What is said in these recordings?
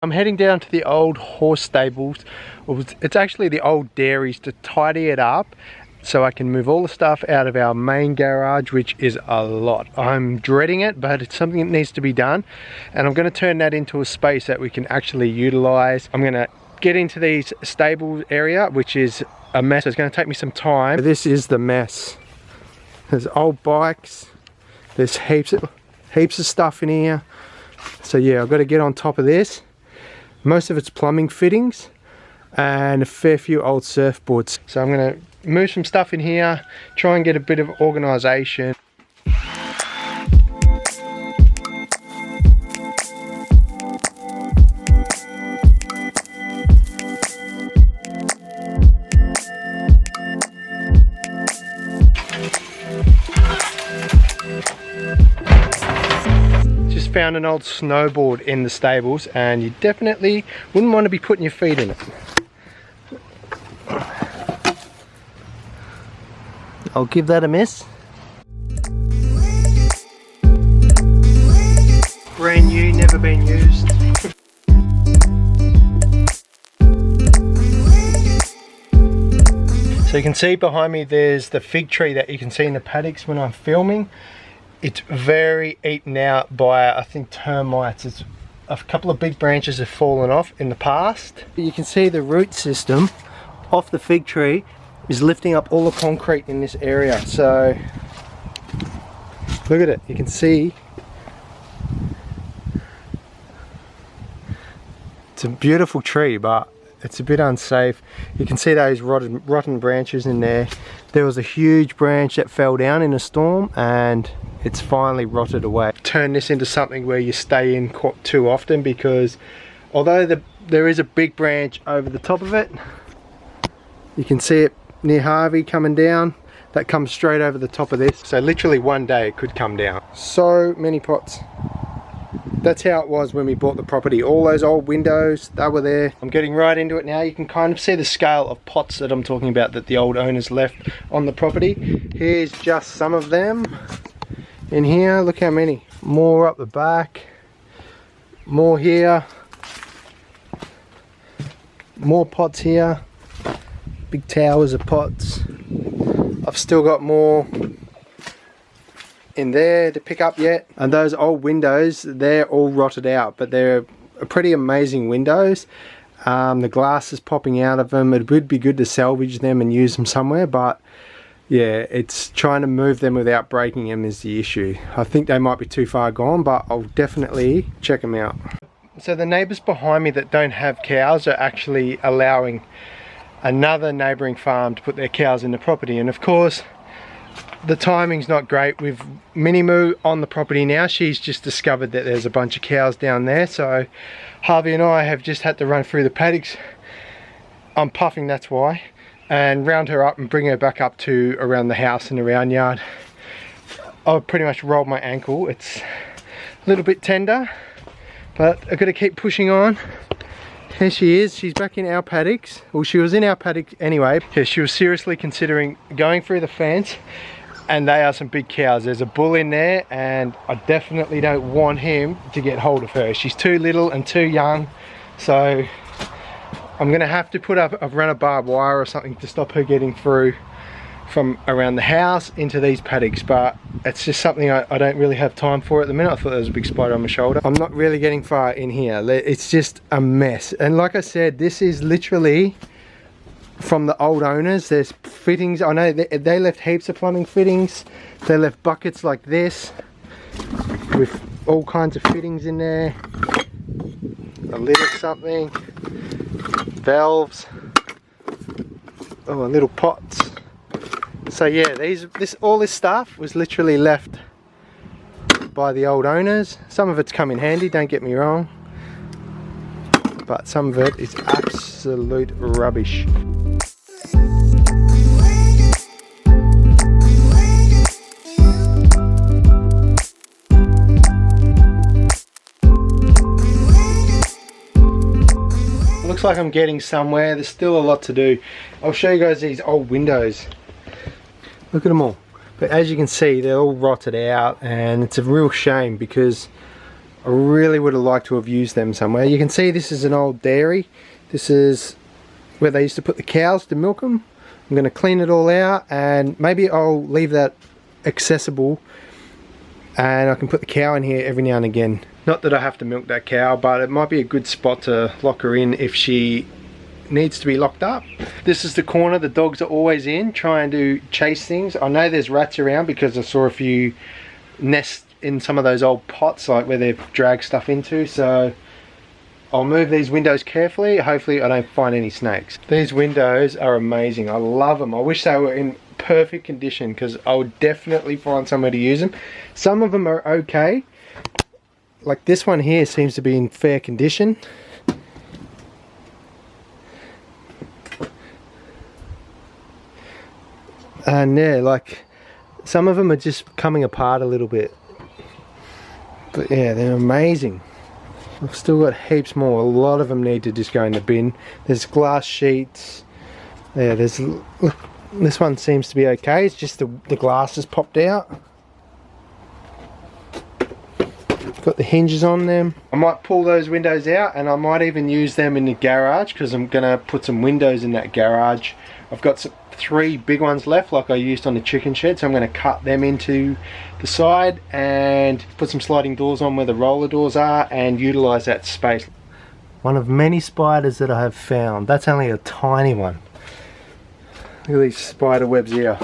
I'm heading down to the old horse stables. It's actually the old dairies, to tidy it up so I can move all the stuff out of our main garage, which is a lot. I'm dreading it, but it's something that needs to be done, and I'm going to turn that into a space that we can actually utilize. I'm going to get into these stables area, which is a mess. It's going to take me some time. This is the mess. There's old bikes, there's heaps of stuff in here. So yeah, I've got to get on top of this. Most of it's plumbing fittings and a fair few old surfboards. So I'm going to move some stuff in here, try and get a bit of organisation. Found an old snowboard in the stables, and you definitely wouldn't want to be putting your feet in it. I'll give that a miss. Brand new, never been used. So you can see behind me there's the fig tree that you can see in the paddocks when I'm filming. It's very eaten out by, I think, termites. It's a couple of big branches have fallen off in the past. You can see the root system off the fig tree is lifting up all the concrete in this area. So look at it, you can see it's a beautiful tree, but it's a bit unsafe. You can see those rotten branches in there. There was a huge branch that fell down in a storm and it's finally rotted away. Turn this into something where you stay in too often, because although there is a big branch over the top of it, you can see it near Harvey coming down. That comes straight over the top of this. So literally one day it could come down. So many pots. That's how it was when we bought the property. All those old windows, they were there. I'm getting right into it now. You can kind of see the scale of pots that I'm talking about that the old owners left on the property. Here's just some of them. In here, look how many. More up the back. More here. More pots here. Big towers of pots. I've still got more in there to pick up yet. And those old windows, they're all rotted out, but they're pretty amazing windows. The glass is popping out of them. It would be good to salvage them and use them somewhere, but yeah, it's trying to move them without breaking them is the issue. I think they might be too far gone, but I'll definitely check them out. So the neighbours behind me that don't have cows are actually allowing another neighbouring farm to put their cows in the property, and of course the timing's not great. With Minnie Moo on the property now, she's just discovered that there's a bunch of cows down there, so Harvey and I have just had to run through the paddocks. I'm puffing, that's why, and round her up and bring her back up to around the house and around yard. I've pretty much rolled my ankle. It's a little bit tender, but I've got to keep pushing on. Here she is, she's back in our paddocks. Well, she was in our paddock anyway. Yeah, she was seriously considering going through the fence, and they are some big cows. There's a bull in there, and I definitely don't want him to get hold of her. She's too little and too young, so I'm gonna have to put up a run of barbed wire or something to stop her getting through from around the house into these paddocks, but it's just something I don't really have time for at the minute. I thought there was a big spider on my shoulder. I'm not really getting far in here. It's just a mess, and like I said, this is literally from the old owners. There's fittings. I know they left heaps of plumbing fittings. They left buckets like this with all kinds of fittings in there, a lid of something, valves, oh, and little pots. So yeah, all this stuff was literally left by the old owners. Some of it's come in handy, don't get me wrong, but some of it is absolute rubbish. Looks like I'm getting somewhere. There's still a lot to do. I'll show you guys these old windows. Look at them all. But as you can see, they're all rotted out, and it's a real shame because I really would have liked to have used them somewhere. You can see this is an old dairy. This is where they used to put the cows to milk them. I'm going to clean it all out, and maybe I'll leave that accessible and I can put the cow in here every now and again. Not that I have to milk that cow, but it might be a good spot to lock her in if she needs to be locked up. This is the corner the dogs are always in, trying to chase things. I know there's rats around because I saw a few nests in some of those old pots, like where they've dragged stuff into, so I'll move these windows carefully. Hopefully I don't find any snakes. These windows are amazing. I love them. I wish they were in perfect condition because I would definitely find somewhere to use them. Some of them are okay. Like this one here seems to be in fair condition. And yeah, like some of them are just coming apart a little bit. But yeah, they're amazing. I've still got heaps more. A lot of them need to just go in the bin. There's glass sheets. Yeah, there's... Look, this one seems to be okay. It's just the glass has popped out. Got the hinges on them. I might pull those windows out, and I might even use them in the garage because I'm going to put some windows in that garage. I've got 3 big ones left like I used on the chicken shed, so I'm going to cut them into the side and put some sliding doors on where the roller doors are and utilise that space. One of many spiders that I have found. That's only a tiny one. Look at these spider webs here.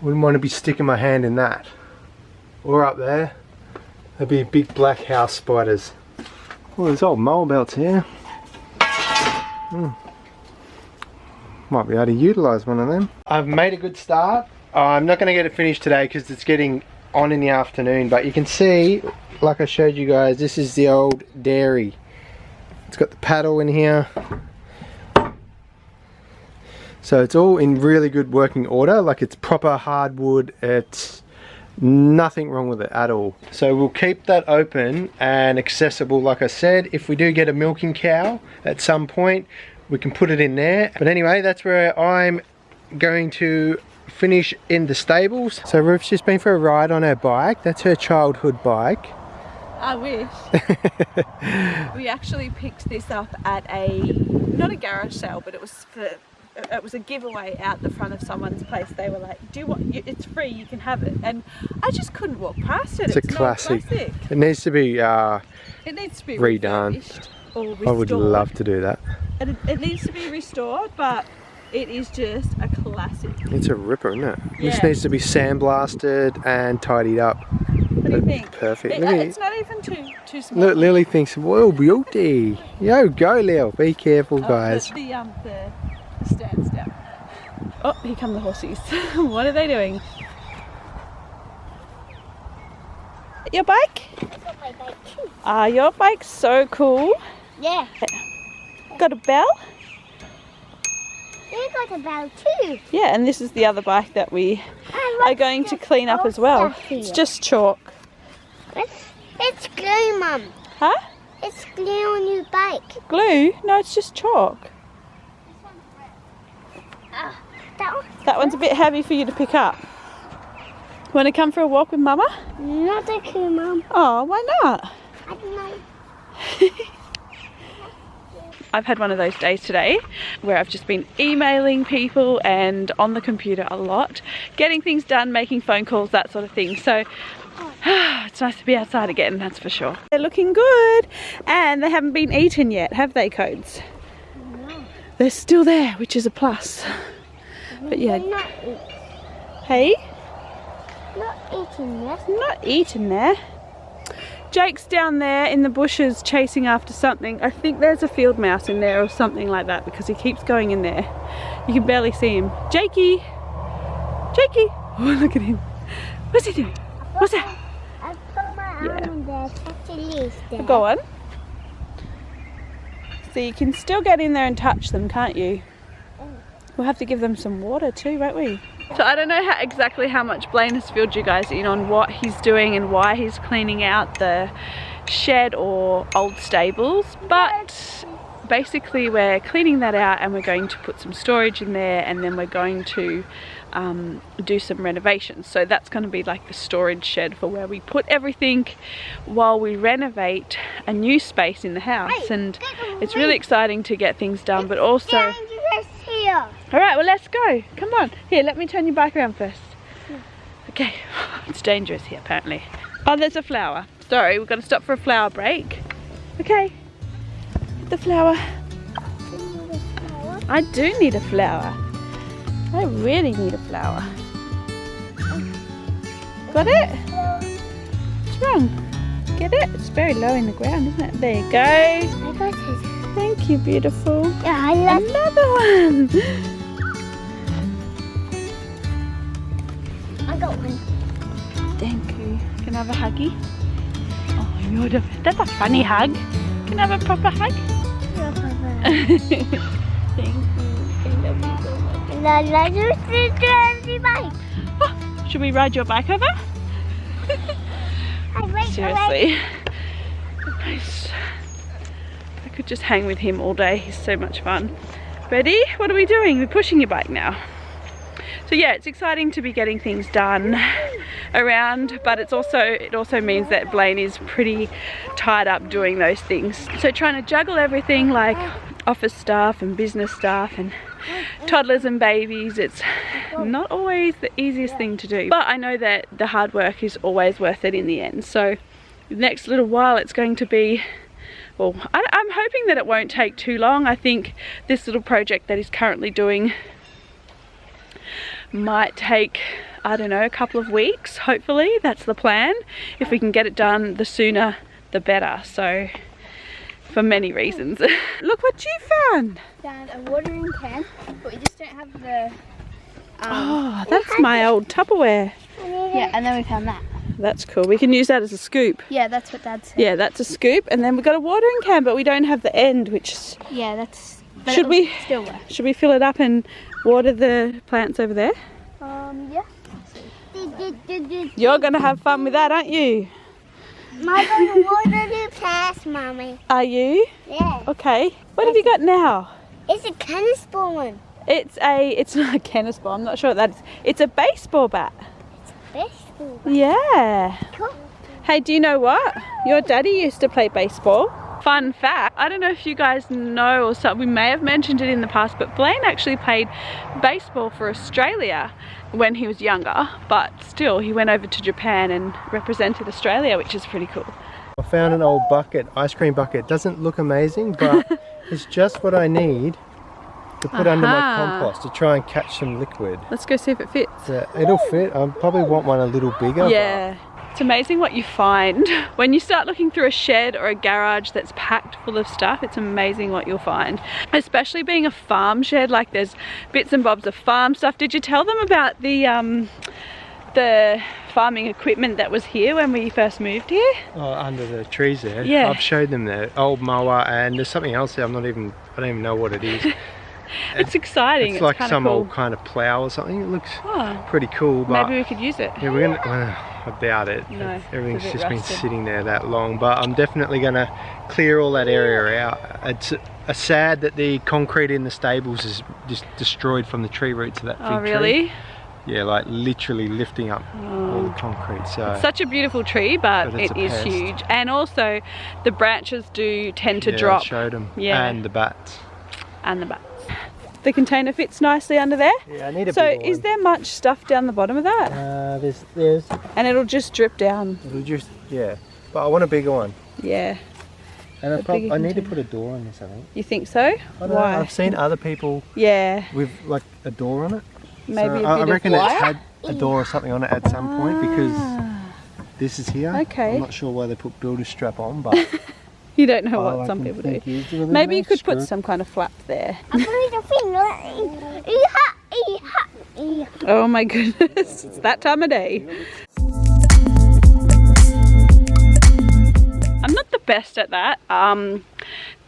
Wouldn't want to be sticking my hand in that. Or up there. There'd be big black house spiders. Oh, there's old mole belts here. Might be able to utilise one of them. I've made a good start. I'm not going to get it finished today because it's getting on in the afternoon, but you can see, like I showed you guys, this is the old dairy. It's got the paddle in here. So it's all in really good working order, like it's proper hardwood, it's nothing wrong with it at all. So we'll keep that open and accessible, like I said. If we do get a milking cow at some point, we can put it in there. But anyway, that's where I'm going to finish in the stables. So Ruth's just been for a ride on her bike. That's her childhood bike. I wish. We actually picked this up at not a garage sale, but it was a giveaway out the front of someo's place. They were like, "Do you want? It's free. You can have it." And I just couldn't walk past it. It's a classic. It needs to be. It needs to be redone. Or restored. I would love to do that. And it needs to be restored, but it is just a classic. It's a ripper, isn't it? Yeah. This needs to be sandblasted and tidied up. What do you think? Perfect. It's not even too small. Look, Lily thinks, "Well, beauty." Yo, go, Lil. Be careful, guys. The stands down. Oh, here come the horses. What are they doing? Your bike? My bike too. Your bike's so cool. Yeah. Got a bell? You got a bell too. Yeah, and this is the other bike that we are going to clean up as well. It's just chalk. It's glue, Mum. Huh? It's glue on your bike. Glue? No, it's just chalk. That one's a bit heavy for you to pick up. Want to come for a walk with Mama? Not okay, Mum. Oh, why not? I don't know. I've had one of those days today where I've just been emailing people and on the computer a lot, getting things done, making phone calls, that sort of thing. So it's nice to be outside again, that's for sure. They're looking good, and they haven't been eaten yet, have they, Codes? No. They're still there, which is a plus. But yeah. Not eat. Hey? Not eating this. Not eaten there. Jake's down there in the bushes chasing after something. I think there's a field mouse in there or something like that because he keeps going in there. You can barely see him. Jakey! Jakey! Oh, look at him. What's he doing? What's that? I put my arm on there, touch the leaves there. Go on. So you can still get in there and touch them, can't you? We'll have to give them some water too, won't we? So I don't know exactly how much Blaine has filled you guys in on what he's doing and why he's cleaning out the shed or old stables, but basically we're cleaning that out and we're going to put some storage in there, and then we're going to do some renovations. So that's going to be like the storage shed for where we put everything while we renovate a new space in the house. And it's really exciting to get things done, but also... Alright, well let's go. Come on. Here, let me turn your bike around first. Okay. It's dangerous here apparently. Oh, there's a flower. Sorry, we've got to stop for a flower break. Okay. The flower. I do need a flower. I really need a flower. Got it? What's wrong? Get it? It's very low in the ground, isn't it? There you go. I got it. Thank you, beautiful. Yeah, I love another one. I got one. Thank you. Can I have a huggy? Oh, you're that's a funny hug. Can I have a proper hug? Thank you. I love you so much. Oh, should we ride your bike over? Seriously. Nice. I could just hang with him all day. He's so much fun. Ready? What are we doing? We're pushing your bike now. So yeah, it's exciting to be getting things done around, but it also means that Blaine is pretty tied up doing those things. So trying to juggle everything like office staff and business staff and toddlers and babies, it's not always the easiest thing to do. But I know that the hard work is always worth it in the end. So the next little while it's going to be, well, I'm hoping that it won't take too long. I think this little project that he's currently doing might take, I don't know, a couple of weeks. Hopefully that's the plan. If we can get it done, the sooner the better. So for many reasons. Look what you found. Found a watering can, but we just don't have the oh, that's my old Tupperware. yeah, and then we found that. That's cool. We can use that as a scoop. Yeah, that's what Dad said. Yeah, that's a scoop. And then we've got a watering can, but we don't have the end, which is... Yeah, that's... But should we still work. Should we fill it up and water the plants over there? Yeah. You're gonna have fun with that, aren't you? I'm gonna water the plants, Mommy. Are you? Yeah. Okay. What have you got now? It's a tennis ball one. It's not a tennis ball. I'm not sure what that is. It's a baseball bat. Baseball. Yeah. Cool. Hey, do you know what? Your daddy used to play baseball. Fun fact, I don't know if you guys know, or so, we may have mentioned it in the past, but Blaine actually played baseball for Australia when he was younger, but still he went over to Japan and represented Australia, which is pretty cool. I found an old bucket, ice cream bucket. Doesn't look amazing, but it's just what I need to put under my compost to try and catch some liquid. Let's go see if it fits. It'll fit. I probably want one a little bigger. Yeah. It's amazing what you find when you start looking through a shed or a garage that's packed full of stuff. It's amazing what you'll find, especially being a farm shed. Like there's bits and bobs of farm stuff. Did you tell them about the farming equipment that was here when we first moved here? Oh, under the trees there. Yeah. I've showed them the old mower, and there's something else there. I don't even know what it is. It's exciting. It's like some cool. old kind of plough or something. It looks pretty cool. But maybe we could use it. Yeah, we're gonna. I doubt it. No, everything's just rusted. been sitting there that long. But I'm definitely gonna clear all that area out. It's sad that the concrete in the stables is just destroyed from the tree roots of that fig tree. Oh, really? Yeah, like literally lifting up all the concrete. So it's such a beautiful tree, but it is huge. And also, the branches do tend to drop. I showed them. Yeah. And the bats. And the bats. The container fits nicely under there. Yeah, I need a so bigger one. Is there much stuff down the bottom of that? There's. And it'll just drip down. It'll just, yeah. But I want a bigger one. Yeah. And I need to put a door on this, I think. You think so? I don't know. Why? I've seen other people with like a door on it. Maybe so I reckon it's had a door or something on it at some point, because this is here. Okay. I'm not sure why they put builder strap on, but you don't know what some people do. Maybe you could put some kind of flap there. Oh my goodness, it's that time of day. I'm not the best at that.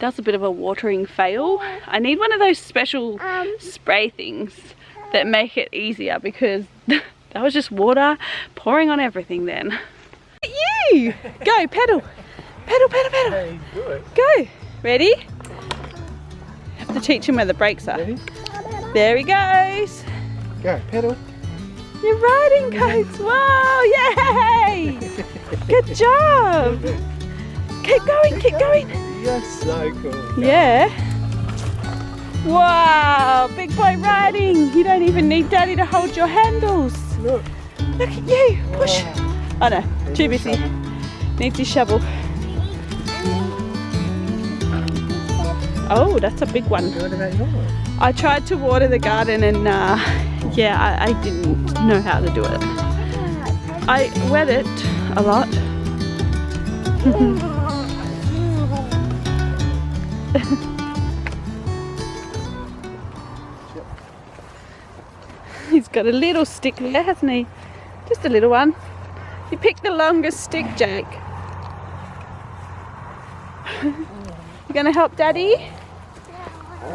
That's a bit of a watering fail. I need one of those special spray things that make it easier, because that was just water pouring on everything then. Look at you! Go, pedal! Pedal, pedal, pedal! Hey, do it. Go! Ready? to teach him where the brakes are. Ready? There he goes. Go, pedal. You're riding coats. Wow, yay! Good job. Keep going, keep going. You're so cool. Yeah. Wow, big boy riding. You don't even need Daddy to hold your handles. Look. Look at you. Push. Oh no, too busy. Needs his shovel. Oh, that's a big one. What about yours? I tried to water the garden and yeah, I didn't know how to do it. I wet it a lot. He's got a little stick there, hasn't he? Just a little one. You picked the longest stick, Jake. You gonna help Daddy?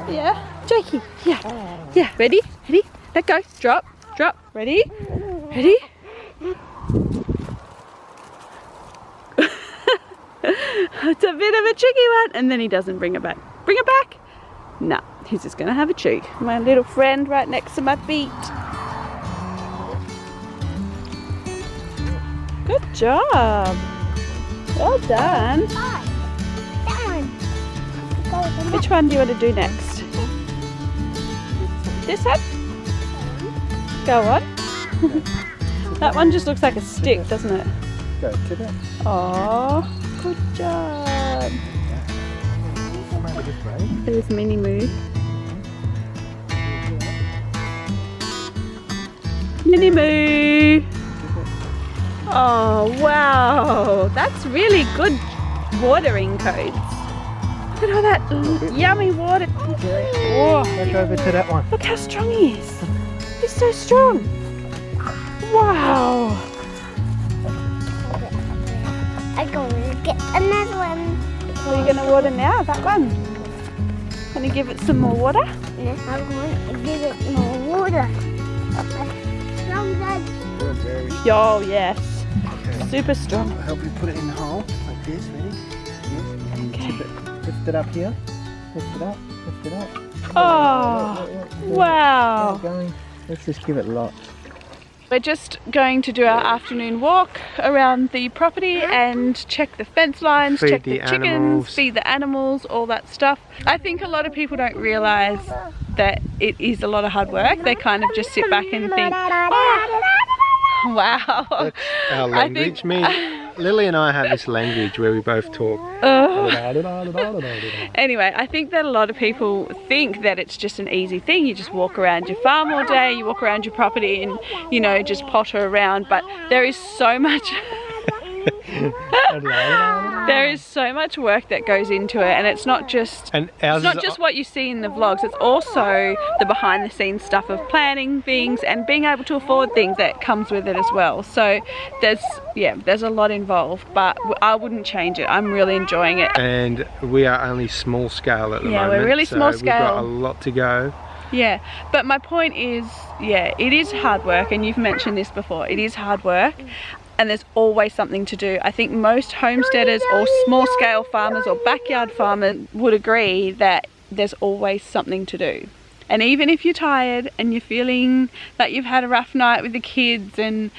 Yeah, Jakey. Yeah, yeah. Ready? Ready? Let go. Drop. Drop. Ready? Ready? It's a bit of a tricky one, and then he doesn't bring it back. Bring it back? No, he's just gonna have a chew. My little friend right next to my feet. Good job. Well done. Which one do you want to do next? This one? Go on. That one just looks like a stick, doesn't it? Go to that. Oh, good job. There's Mini Moo. Mini Moo. Oh wow, that's really good watering codes. Look at all that yummy water. Oh, Back over to that one. look how strong he is. He's so strong. Wow. I'm going to get another one. What are you going to water now? That one? Going to give it some more water? I'm going to give it more water. Oh yes. Okay. Super strong. I'll help you put it in the hole like this. Ready? Yes. And Okay. tip it. Lift it up here. Lift it up. Lift it up. Oh, wow. Keep going. Let's just give it lots. We're just going to do our afternoon walk around the property and check the fence lines, Feed check the the chickens, animals. feed the animals, all that stuff. I think a lot of people don't realise that it is a lot of hard work. They kind of just sit back and think, oh, wow. That's our I think- language. Lily and I have this language where we both talk. Anyway, I think that a lot of people think that it's just an easy thing. You just walk around your farm all day, you walk around your property and, you know, just potter around. But there is so much... There is so much work that goes into it, and it's not just what you see in the vlogs. It's also the behind the scenes stuff of planning things and being able to afford things that comes with it as well. So there's a lot involved, but I wouldn't change it. I'm really enjoying it. And we are only small scale at the moment. Yeah, we're really small so scale. We've got a lot to go. Yeah, but my point is, yeah, it is hard work, and you've mentioned this before. It is hard work. And there's always something to do. I think most homesteaders or small scale farmers or backyard farmers would agree that there's always something to do. And even if you're tired and you're feeling that you've had a rough night with the kids and,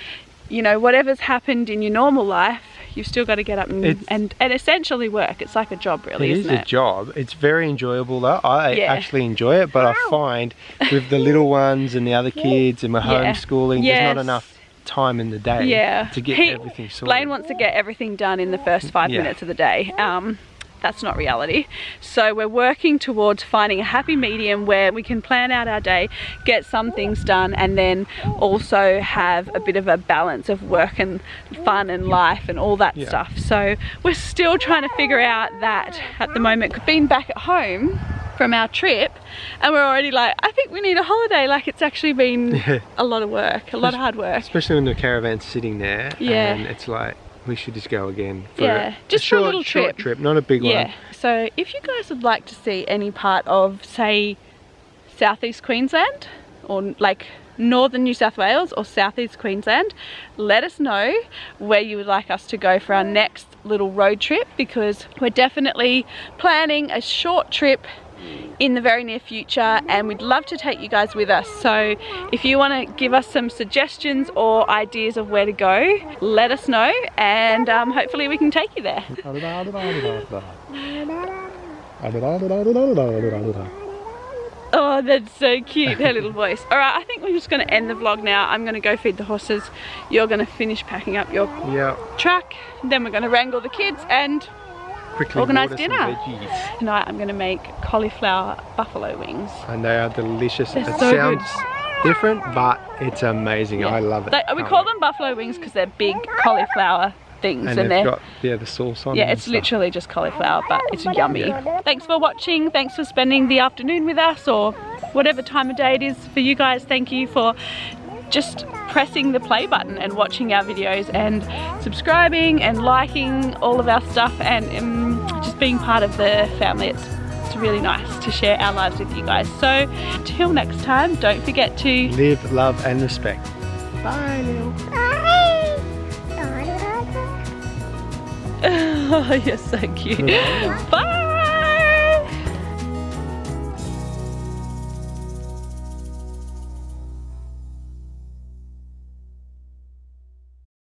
you know, whatever's happened in your normal life, you've still got to get up and essentially work. It's like a job, really, isn't it? It is a job. It's very enjoyable though. I actually enjoy it, but I find with the little ones and the other kids and my homeschooling, there's not enough time in the day to get everything sorted. Blaine wants to get everything done in the first 5 minutes of the day. That's not reality. So we're working towards finding a happy medium where we can plan out our day, get some things done, and then also have a bit of a balance of work and fun and life and all that stuff. So we're still trying to figure out that at the moment. Being back at home from our trip, and we're already like, I think we need a holiday. Like, it's actually been a lot of work, a lot of hard work. Especially when the caravan's sitting there and it's like, we should just go again for just for a little short trip, not a big one. So if you guys would like to see any part of, say, Southeast Queensland or like Northern New South Wales or Southeast Queensland, let us know where you would like us to go for our next little road trip, because we're definitely planning a short trip in the very near future, and we'd love to take you guys with us. So if you want to give us some suggestions or ideas of where to go, let us know, and hopefully we can take you there. Oh, that's so cute, her little voice. Alright, I think we're just going to end the vlog now. I'm going to go feed the horses. You're going to finish packing up your truck. Then we're going to wrangle the kids and Quickly organise order dinner. some veggies. Tonight I'm going to make cauliflower buffalo wings. And they are delicious. They're It so sounds different, but it's amazing. Yeah. I love it. We call them buffalo wings because they're big cauliflower things, and they're they've got the sauce on. yeah, and it's stuff. literally just cauliflower, but it's yummy. Yeah. Thanks for watching. Thanks for spending the afternoon with us, or whatever time of day it is for you guys. Thank you for just pressing the play button and watching our videos and subscribing and liking all of our stuff, and just being part of the family. It's really nice to share our lives with you guys. So till next time, don't forget to Live, love and respect. Bye, Lil. Bye. oh, you're so cute. Bye.